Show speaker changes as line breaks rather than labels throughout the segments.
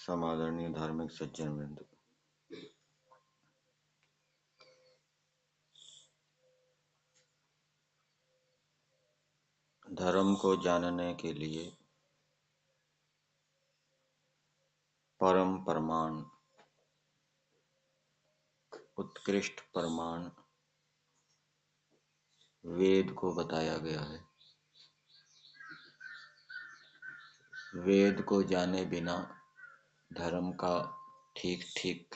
समादरणीय धार्मिक सज्जन वृंद, धर्म को जानने के लिए परम प्रमाण, उत्कृष्ट प्रमाण वेद को बताया गया है। वेद को जाने बिना धर्म का ठीक ठीक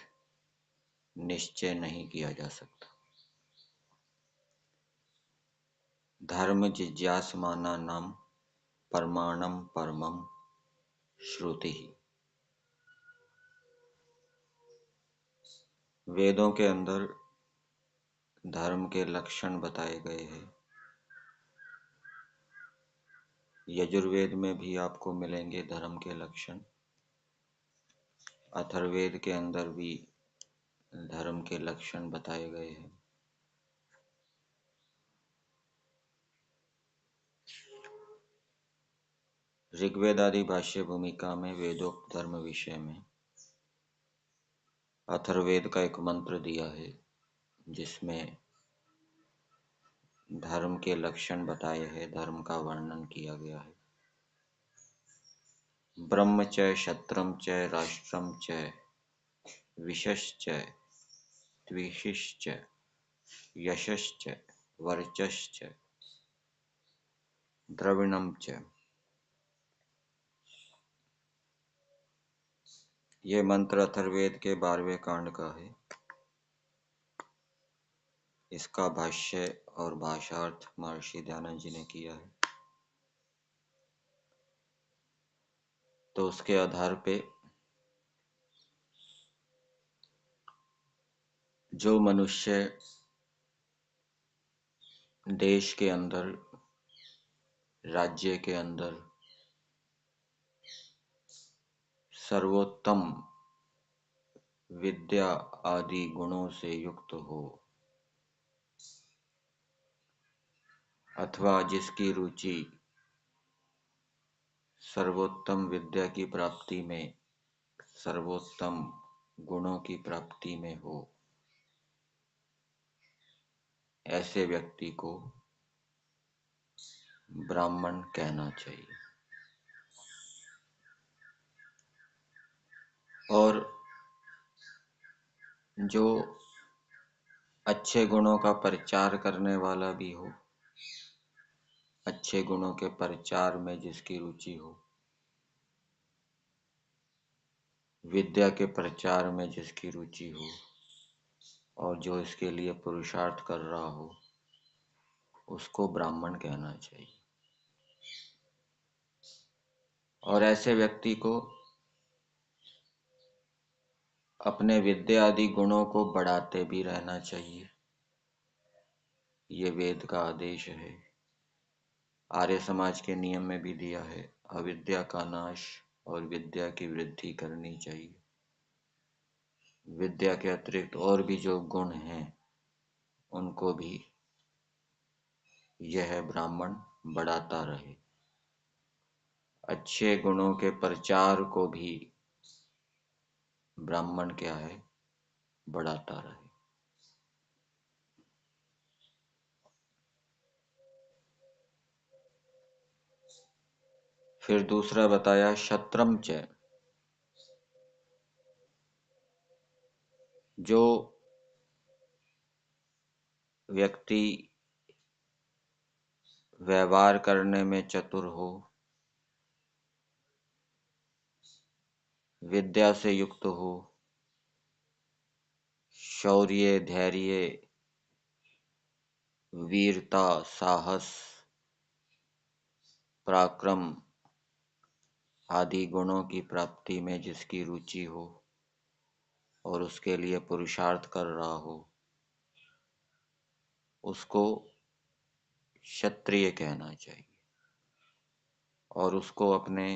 निश्चय नहीं किया जा सकता। धर्म जिज्ञासमानानां प्रमाणम परमम श्रुति। वेदों के अंदर धर्म के लक्षण बताए गए हैं। यजुर्वेद में भी आपको मिलेंगे धर्म के लक्षण। अथर्ववेद के अंदर भी धर्म के लक्षण बताए गए हैं। ऋग्वेद आदि भाष्य भूमिका में वेदोक्त धर्म विषय में अथर्ववेद का एक मंत्र दिया है जिसमें धर्म के लक्षण बताए हैं, धर्म का वर्णन किया गया है। ब्रह्म च क्षत्रम च राष्ट्रम च विशश्च द्विषिश्च यशश्च वर्चश्च द्रविणम च। ये मंत्र अथर्ववेद के 12वें कांड का है। इसका भाष्य और भाषार्थ महर्षि दयानंद जी ने किया है। तो उसके आधार पे जो मनुष्य देश के अंदर, राज्य के अंदर सर्वोत्तम विद्या आदि गुणों से युक्त हो अथवा जिसकी रुचि सर्वोत्तम विद्या की प्राप्ति में, सर्वोत्तम गुणों की प्राप्ति में हो, ऐसे व्यक्ति को ब्राह्मण कहना चाहिए। और जो अच्छे गुणों का प्रचार करने वाला भी हो, अच्छे गुणों के प्रचार में जिसकी रुचि हो, विद्या के प्रचार में जिसकी रुचि हो और जो इसके लिए पुरुषार्थ कर रहा हो, उसको ब्राह्मण कहना चाहिए। और ऐसे व्यक्ति को अपने विद्या आदि गुणों को बढ़ाते भी रहना चाहिए। ये वेद का आदेश है। आर्य समाज के नियम में भी दिया है, अविद्या का नाश और विद्या की वृद्धि करनी चाहिए। विद्या के अतिरिक्त और भी जो गुण हैं उनको भी यह ब्राह्मण बढ़ाता रहे। अच्छे गुणों के प्रचार को भी ब्राह्मण क्या है, बढ़ाता रहे। फिर दूसरा बताया क्षत्रम च, जो व्यक्ति व्यवहार करने में चतुर हो, विद्या से युक्त हो, शौर्य, धैर्य, वीरता, साहस, पराक्रम आदि गुणों की प्राप्ति में जिसकी रुचि हो और उसके लिए पुरुषार्थ कर रहा हो, उसको क्षत्रिय कहना चाहिए। और उसको अपने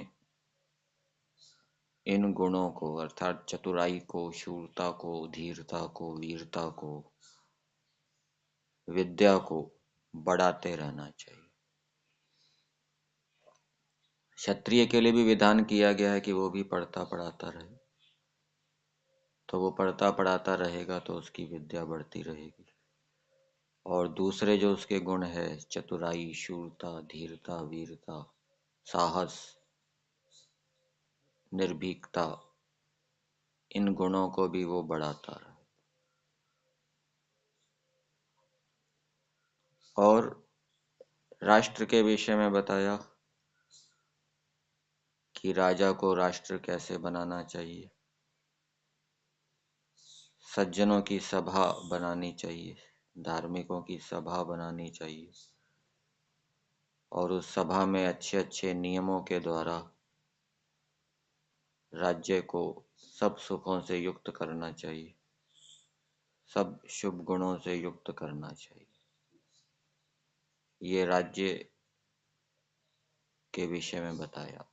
इन गुणों को अर्थात चतुराई को, शूरता को, धीरता को, वीरता को, विद्या को बढ़ाते रहना चाहिए। क्षत्रिय के लिए भी विधान किया गया है कि वो भी पढ़ता पढ़ाता रहे। तो वो पढ़ता पढ़ाता रहेगा तो उसकी विद्या बढ़ती रहेगी। और दूसरे जो उसके गुण है, चतुराई, शूरता, धीरता, वीरता, साहस, निर्भीकता, इन गुणों को भी वो बढ़ाता रहे। और राष्ट्र के विषय में बताया कि राजा को राष्ट्र कैसे बनाना चाहिए। सज्जनों की सभा बनानी चाहिए, धार्मिकों की सभा बनानी चाहिए, और उस सभा में अच्छे अच्छे नियमों के द्वारा राज्य को सब सुखों से युक्त करना चाहिए, सब शुभ गुणों से युक्त करना चाहिए। ये राज्य के विषय में बताया।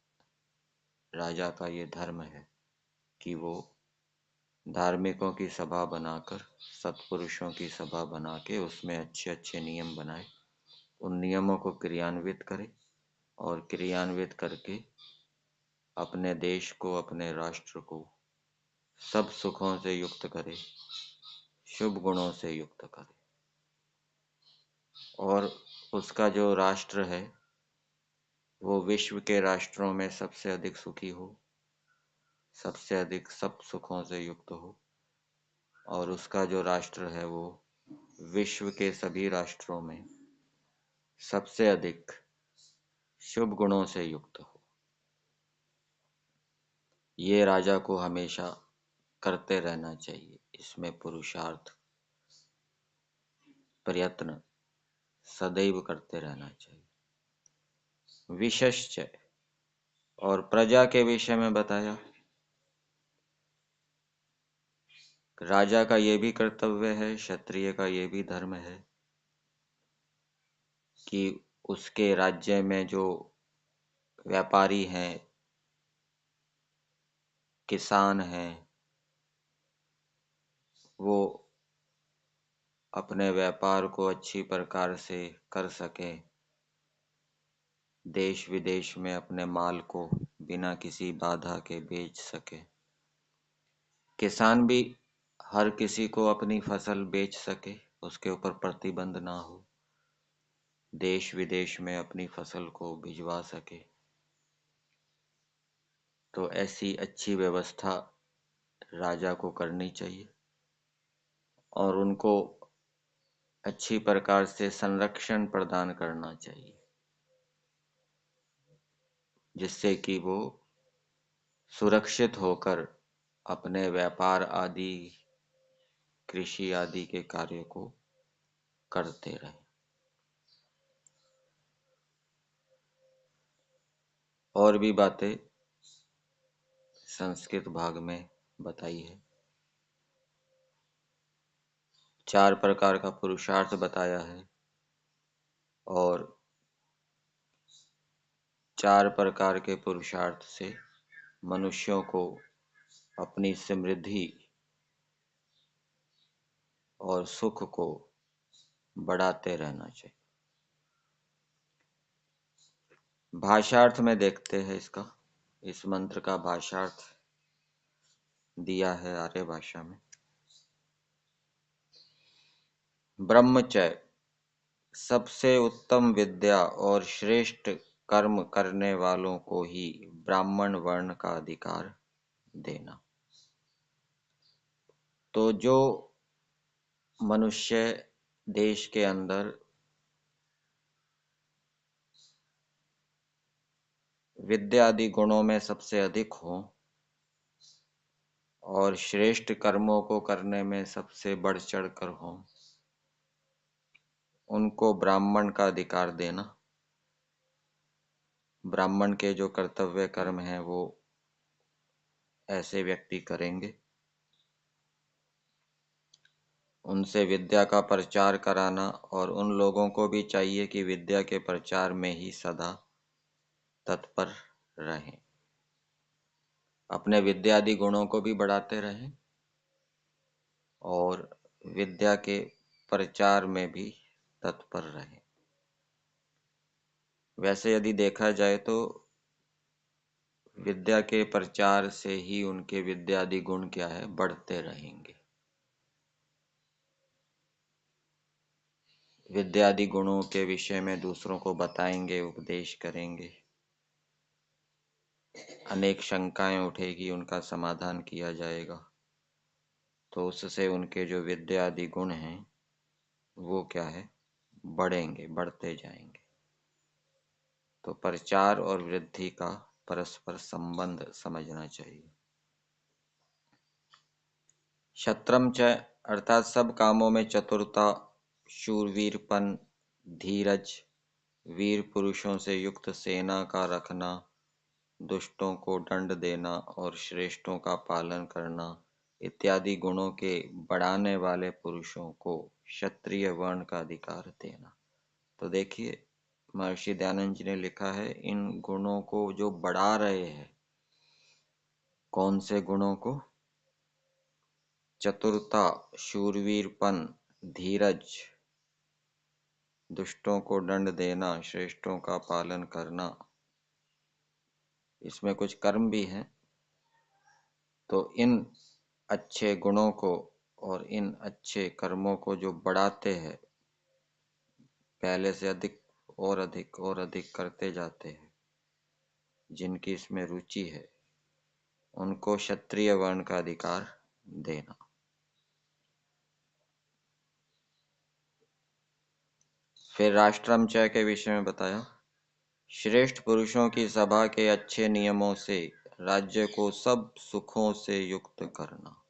राजा का ये धर्म है कि वो धार्मिकों की सभा बनाकर, सत्पुरुषों की सभा बना के उसमें अच्छे अच्छे नियम बनाए, उन नियमों को क्रियान्वित करे, और क्रियान्वित करके अपने देश को, अपने राष्ट्र को सब सुखों से युक्त करे, शुभ गुणों से युक्त करे। और उसका जो राष्ट्र है वो विश्व के राष्ट्रों में सबसे अधिक सुखी हो, सबसे अधिक सब सुखों से युक्त हो, और उसका जो राष्ट्र है वो विश्व के सभी राष्ट्रों में सबसे अधिक शुभ गुणों से युक्त हो। ये राजा को हमेशा करते रहना चाहिए। इसमें पुरुषार्थ, प्रयत्न सदैव करते रहना चाहिए। विशश्च, और प्रजा के विषय में बताया, राजा का ये भी कर्तव्य है, क्षत्रिय का ये भी धर्म है कि उसके राज्य में जो व्यापारी हैं, किसान हैं, वो अपने व्यापार को अच्छी प्रकार से कर सकें, देश विदेश में अपने माल को बिना किसी बाधा के बेच सके। किसान भी हर किसी को अपनी फसल बेच सके, उसके ऊपर प्रतिबंध ना हो, देश विदेश में अपनी फसल को भिजवा सके। तो ऐसी अच्छी व्यवस्था राजा को करनी चाहिए, और उनको अच्छी प्रकार से संरक्षण प्रदान करना चाहिए, जिससे कि वो सुरक्षित होकर अपने व्यापार आदि, कृषि आदि के कार्य को करते रहे। और भी बातें संस्कृत भाग में बताई है। 4 प्रकार का पुरुषार्थ बताया है, और 4 प्रकार के पुरुषार्थ से मनुष्यों को अपनी समृद्धि और सुख को बढ़ाते रहना चाहिए। भाषार्थ में देखते हैं इसका। इस मंत्र का भाषार्थ दिया है आर्य भाषा में। ब्रह्मचर्य, सबसे उत्तम विद्या और श्रेष्ठ कर्म करने वालों को ही ब्राह्मण वर्ण का अधिकार देना। तो जो मनुष्य देश के अंदर विद्या आदि गुणों में सबसे अधिक हो और श्रेष्ठ कर्मों को करने में सबसे बढ़ चढ़ कर हो, उनको ब्राह्मण का अधिकार देना। ब्राह्मण के जो कर्तव्य कर्म हैं वो ऐसे व्यक्ति करेंगे। उनसे विद्या का प्रचार कराना, और उन लोगों को भी चाहिए कि विद्या के प्रचार में ही सदा तत्पर रहें, अपने विद्यादि गुणों को भी बढ़ाते रहें और विद्या के प्रचार में भी तत्पर रहें। वैसे यदि देखा जाए तो विद्या के प्रचार से ही उनके विद्यादि गुण क्या है, बढ़ते रहेंगे। विद्यादि गुणों के विषय में दूसरों को बताएंगे, उपदेश करेंगे, अनेक शंकाएं उठेगी, उनका समाधान किया जाएगा, तो उससे उनके जो विद्यादि गुण हैं वो क्या है, बढ़ेंगे, बढ़ते जाएंगे। तो प्रचार और वृद्धि का परस्पर संबंध समझना चाहिए। क्षत्रम च अर्थात सब कामों में चतुरता, शूरवीरपन, धीरज, वीर पुरुषों से युक्त सेना का रखना, दुष्टों को दंड देना और श्रेष्ठों का पालन करना इत्यादि गुणों के बढ़ाने वाले पुरुषों को क्षत्रिय वर्ण का अधिकार देना। तो देखिए, महर्षि दयानंद जी ने लिखा है, इन गुणों को जो बढ़ा रहे हैं, कौन से गुणों को, चतुरता, शूरवीरपन, धीरज, दुष्टों को दंड देना, श्रेष्ठों का पालन करना, इसमें कुछ कर्म भी हैं। तो इन अच्छे गुणों को और इन अच्छे कर्मों को जो बढ़ाते हैं, पहले से अधिक और अधिक और अधिक करते जाते हैं, जिनकी इसमें रुचि है, उनको क्षत्रिय वर्ण का अधिकार देना। फिर राष्ट्रमचय के विषय में बताया, श्रेष्ठ पुरुषों की सभा के अच्छे नियमों से राज्य को सब सुखों से युक्त करना।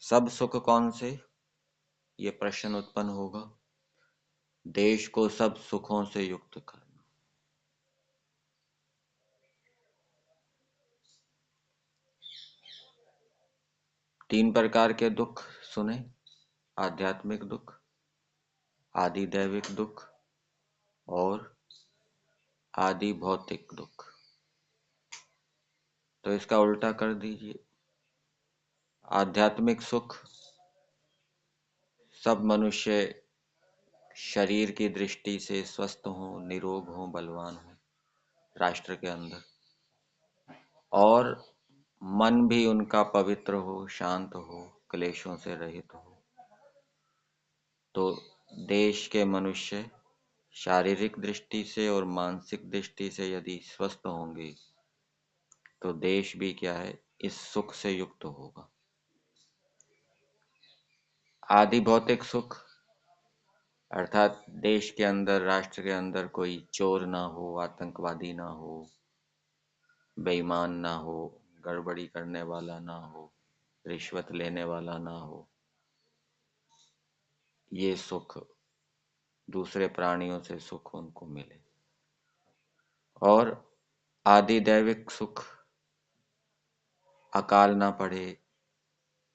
सब सुख कौन से, ये प्रश्न उत्पन्न होगा। देश को सब सुखों से युक्त करना। तीन प्रकार के दुख सुने, आध्यात्मिक दुख, आदि दैविक दुख और आदि भौतिक दुख। तो इसका उल्टा कर दीजिए। आध्यात्मिक सुख, सब मनुष्य शरीर की दृष्टि से स्वस्थ हो, निरोग हो, बलवान हो राष्ट्र के अंदर, और मन भी उनका पवित्र हो, शांत हो, क्लेशों से रहित हो। तो देश के मनुष्य शारीरिक दृष्टि से और मानसिक दृष्टि से यदि स्वस्थ होंगे तो देश भी क्या है, इस सुख से युक्त होगा। आदि भौतिक सुख अर्थात देश के अंदर, राष्ट्र के अंदर कोई चोर ना हो, आतंकवादी ना हो, बेईमान ना हो, गड़बड़ी करने वाला ना हो, रिश्वत लेने वाला ना हो, ये सुख, दूसरे प्राणियों से सुख उनको मिले। और आदि दैविक सुख, अकाल ना पड़े,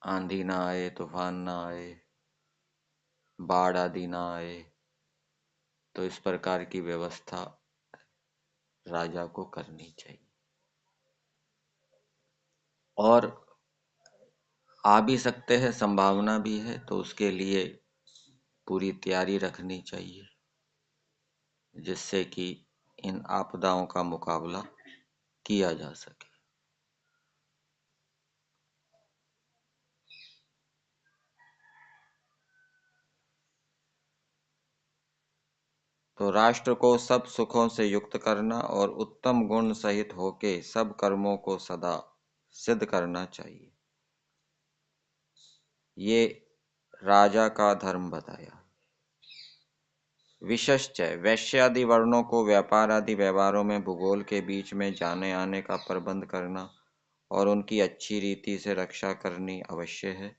आंधी ना आए, तूफान ना आए, बाढ़ आदि ना आए, तो इस प्रकार की व्यवस्था राजा को करनी चाहिए। और आ भी सकते हैं, संभावना भी है, तो उसके लिए पूरी तैयारी रखनी चाहिए, जिससे कि इन आपदाओं का मुकाबला किया जा सके। तो राष्ट्र को सब सुखों से युक्त करना और उत्तम गुण सहित होके सब कर्मों को सदा सिद्ध करना चाहिए, ये राजा का धर्म बताया। विशश्च, वैश्य आदि वर्णों को व्यापार आदि व्यवहारों में भूगोल के बीच में जाने आने का प्रबंध करना और उनकी अच्छी रीति से रक्षा करनी अवश्य है,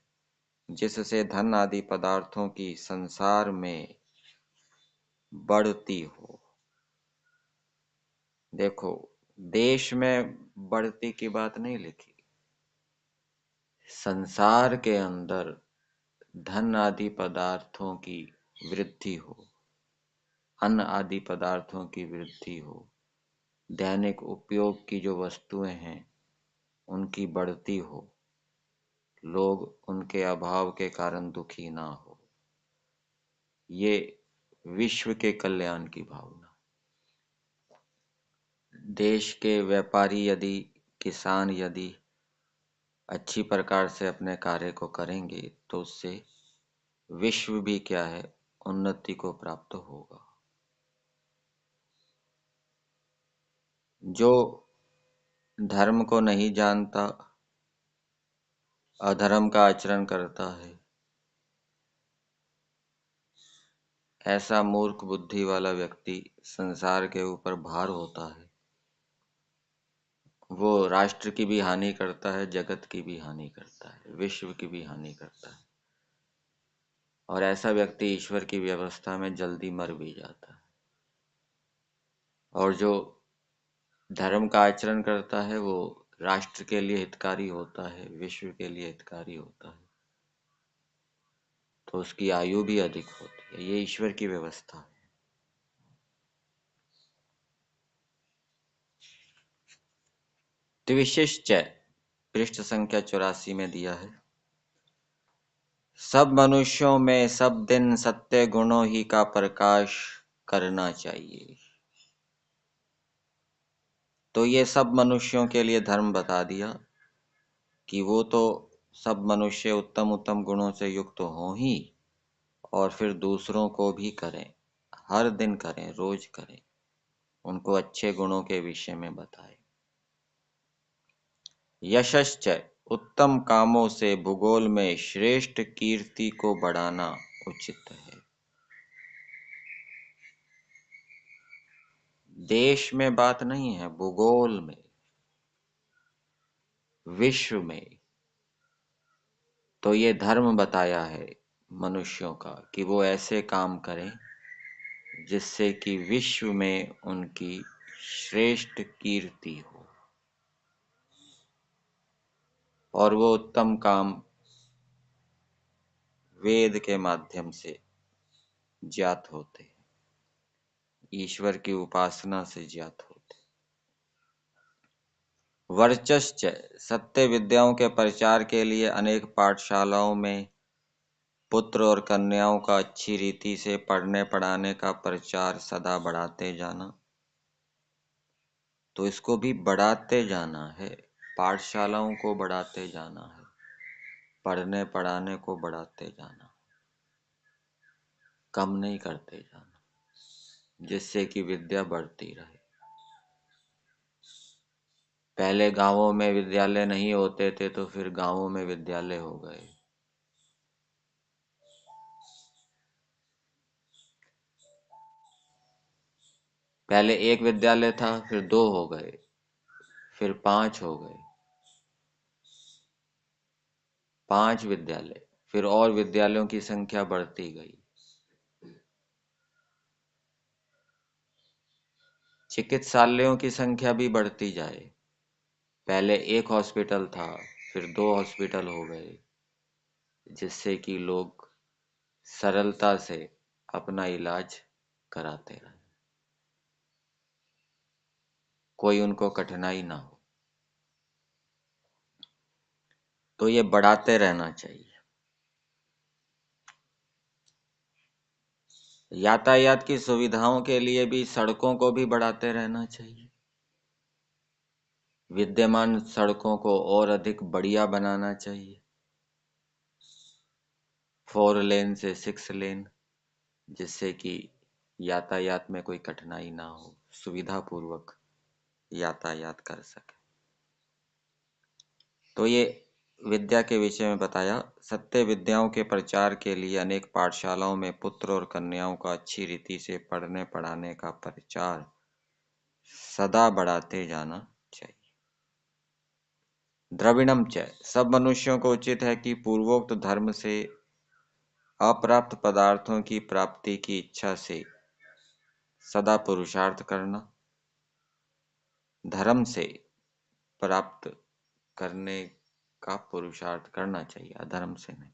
जिससे धन आदि पदार्थों की संसार में बढ़ती हो। देखो, देश में बढ़ती की बात नहीं लिखी, संसार के अंदर धन आदि पदार्थों की वृद्धि हो, अन्न आदि पदार्थों की वृद्धि हो, दैनिक उपयोग की जो वस्तुएं हैं उनकी बढ़ती हो, लोग उनके अभाव के कारण दुखी ना हो, ये विश्व के कल्याण की भावना। देश के व्यापारी यदि, किसान यदि अच्छी प्रकार से अपने कार्य को करेंगे तो उससे विश्व भी क्या है, उन्नति को प्राप्त होगा। जो धर्म को नहीं जानता, अधर्म का आचरण करता है, ऐसा मूर्ख बुद्धि वाला व्यक्ति संसार के ऊपर भार होता है। वो राष्ट्र की भी हानि करता है, जगत की भी हानि करता है, विश्व की भी हानि करता है। और ऐसा व्यक्ति ईश्वर की व्यवस्था में जल्दी मर भी जाता है। और जो धर्म का आचरण करता है वो राष्ट्र के लिए हितकारी होता है, विश्व के लिए हितकारी होता है, तो उसकी आयु भी अधिक होती है। ये ईश्वर की व्यवस्था है। त्रिविशिष्ट पृष्ठ संख्या 84 में दिया है, सब मनुष्यों में सब दिन सत्य गुणों ही का प्रकाश करना चाहिए। तो ये सब मनुष्यों के लिए धर्म बता दिया कि वो तो सब मनुष्य उत्तम उत्तम गुणों से युक्त हों ही, और फिर दूसरों को भी करें, हर दिन करें, रोज करें, उनको अच्छे गुणों के विषय में बताएं। यशश्च उत्तम कामों से भूगोल में श्रेष्ठ कीर्ति को बढ़ाना उचित है। देश में बात नहीं है, भूगोल में, विश्व में। तो ये धर्म बताया है मनुष्यों का कि वो ऐसे काम करें जिससे कि विश्व में उनकी श्रेष्ठ कीर्ति हो, और वो उत्तम काम वेद के माध्यम से ज्ञात होते, ईश्वर की उपासना से ज्ञात होते। वर्चस्च सत्य विद्याओं के प्रचार के लिए अनेक पाठशालाओं में पुत्र और कन्याओं का अच्छी रीति से पढ़ने पढ़ाने का प्रचार सदा बढ़ाते जाना। तो इसको भी बढ़ाते जाना है, पाठशालाओं को बढ़ाते जाना है, पढ़ने पढ़ाने को बढ़ाते जाना, कम नहीं करते जाना, जिससे कि विद्या बढ़ती रहे। पहले गांवों में विद्यालय नहीं होते थे तो फिर गांवों में विद्यालय हो गए। पहले एक विद्यालय था, फिर दो हो गए, फिर पांच हो गए, पांच विद्यालय, फिर और विद्यालयों की संख्या बढ़ती गई। चिकित्सालयों की संख्या भी बढ़ती जाए। पहले एक हॉस्पिटल था, फिर दो हॉस्पिटल हो गए, जिससे कि लोग सरलता से अपना इलाज कराते रहे, कोई उनको कठिनाई ना हो। तो ये बढ़ाते रहना चाहिए। यातायात की सुविधाओं के लिए भी सड़कों को भी बढ़ाते रहना चाहिए। विद्यमान सड़कों को और अधिक बढ़िया बनाना चाहिए, 4 लेन से 6 लेन, जिससे कि यातायात में कोई कठिनाई ना हो, सुविधा पूर्वक यातायात कर सके। तो ये विद्या के विषय में बताया। सत्य विद्याओं के प्रचार के लिए अनेक पाठशालाओं में पुत्र और कन्याओं का अच्छी रीति से पढ़ने पढ़ाने का प्रचार सदा बढ़ाते जाना चाहिए। द्रविणम च सब मनुष्यों को उचित है कि पूर्वोक्त धर्म से अप्राप्त पदार्थों की प्राप्ति की इच्छा से सदा पुरुषार्थ करना, धर्म से प्राप्त करने का पुरुषार्थ करना चाहिए, अधर्म से नहीं।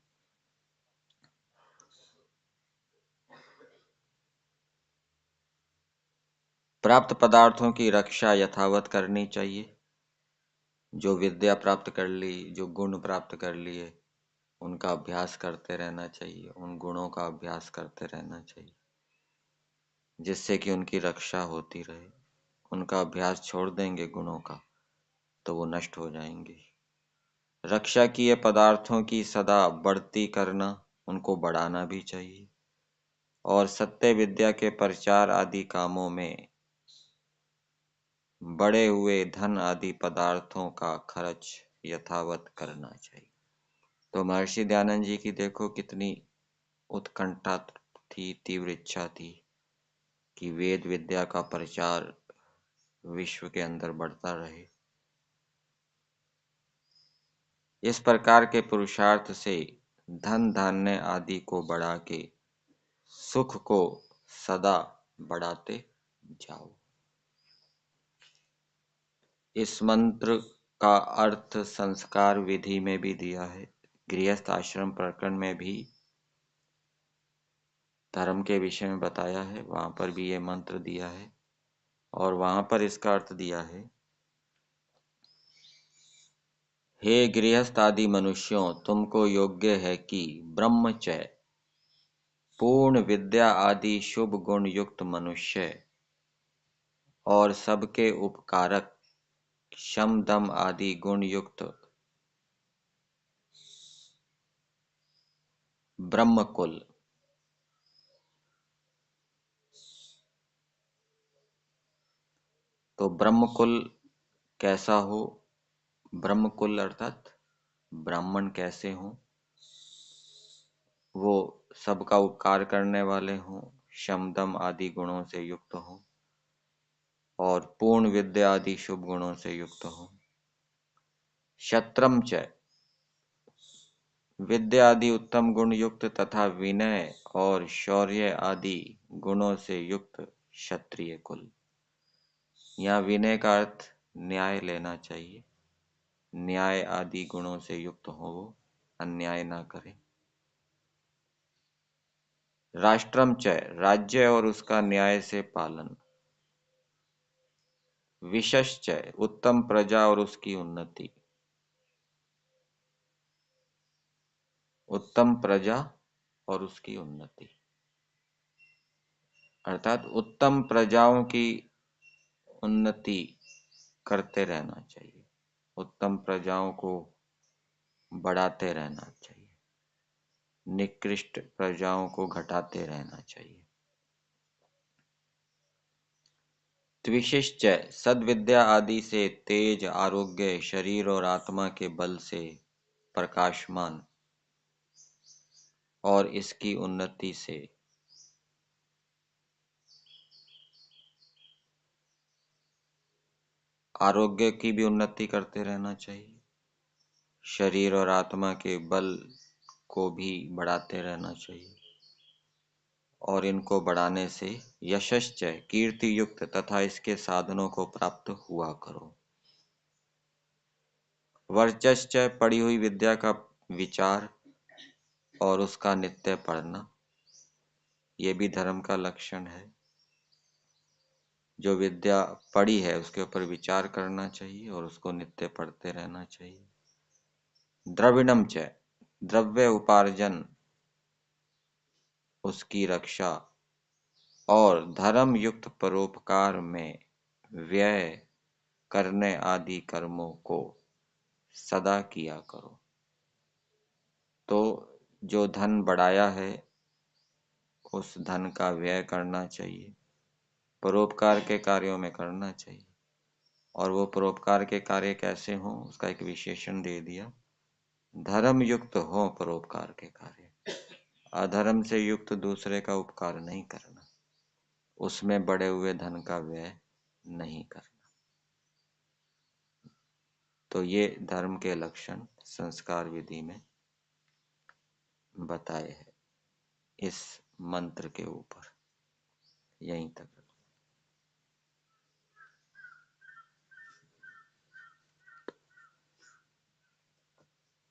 प्राप्त पदार्थों की रक्षा यथावत करनी चाहिए। जो विद्या प्राप्त कर ली, जो गुण प्राप्त कर लिए, उनका अभ्यास करते रहना चाहिए, उन गुणों का अभ्यास करते रहना चाहिए, जिससे कि उनकी रक्षा होती रहे। उनका अभ्यास छोड़ देंगे गुणों का तो वो नष्ट हो जाएंगे। रक्षा किए पदार्थों की सदा बढ़ती करना, उनको बढ़ाना भी चाहिए। और सत्य विद्या के प्रचार आदि कामों में बढ़े हुए धन आदि पदार्थों का खर्च यथावत करना चाहिए। तो महर्षि दयानंद जी की देखो कितनी उत्कंठा थी, तीव्र इच्छा थी कि वेद विद्या का प्रचार विश्व के अंदर बढ़ता रहे। इस प्रकार के पुरुषार्थ से धन धान्य आदि को बढ़ा के सुख को सदा बढ़ाते जाओ। इस मंत्र का अर्थ संस्कार विधि में भी दिया है। गृहस्थ आश्रम प्रकरण में भी धर्म के विषय में बताया है, वहां पर भी ये मंत्र दिया है और वहां पर इसका अर्थ दिया है, हे गृहस्थ आदि मनुष्यों, तुमको योग्य है कि ब्रह्मचर्य, पूर्ण विद्या आदि शुभ गुण युक्त मनुष्य और सबके उपकारक शम दम आदि गुण युक्त ब्रह्मकुल। तो ब्रह्मकुल कैसा हो? ब्रह्मकुल अर्थात ब्राह्मण कैसे हों? वो सबका उपकार करने वाले हों, शमदम आदि गुणों से युक्त हों और पूर्ण विद्या आदि शुभ गुणों से युक्त हों। शत्रम च, विद्या आदि उत्तम गुण युक्त तथा विनय और शौर्य आदि गुणों से युक्त क्षत्रिय कुल। यहाँ विनय का अर्थ न्याय लेना चाहिए। न्याय आदि गुणों से युक्त हो, वो अन्याय ना करें। राष्ट्रम च, राज्य और उसका न्याय से पालन। विशश्च, उत्तम प्रजा और उसकी उन्नति। उत्तम प्रजा और उसकी उन्नति अर्थात उत्तम प्रजाओं की उन्नति करते रहना चाहिए, उत्तम प्रजाओं को बढ़ाते रहना चाहिए, निकृष्ट प्रजाओं को घटाते रहना चाहिए। द्विशिश्च, सद्विद्या आदि से तेज, आरोग्य, शरीर और आत्मा के बल से प्रकाशमान और इसकी उन्नति से आरोग्य की भी उन्नति करते रहना चाहिए, शरीर और आत्मा के बल को भी बढ़ाते रहना चाहिए और इनको बढ़ाने से यशश्च, कीर्ति युक्त तथा इसके साधनों को प्राप्त हुआ करो। वर्चश्च, पढ़ी हुई विद्या का विचार और उसका नित्य पढ़ना, ये भी धर्म का लक्षण है। जो विद्या पढ़ी है उसके ऊपर विचार करना चाहिए और उसको नित्य पढ़ते रहना चाहिए। द्रविणम च, द्रव्य उपार्जन, उसकी रक्षा और धर्म युक्त परोपकार में व्यय करने आदि कर्मों को सदा किया करो। तो जो धन बढ़ाया है उस धन का व्यय करना चाहिए, परोपकार के कार्यों में करना चाहिए। और वो परोपकार के कार्य कैसे हों उसका एक विशेषण दे दिया, धर्म युक्त हो परोपकार के कार्य, अधर्म से युक्त दूसरे का उपकार नहीं करना, उसमें बढ़े हुए धन का व्यय नहीं करना। तो ये धर्म के लक्षण संस्कार विधि में बताए हैं इस मंत्र के ऊपर। यहीं तक।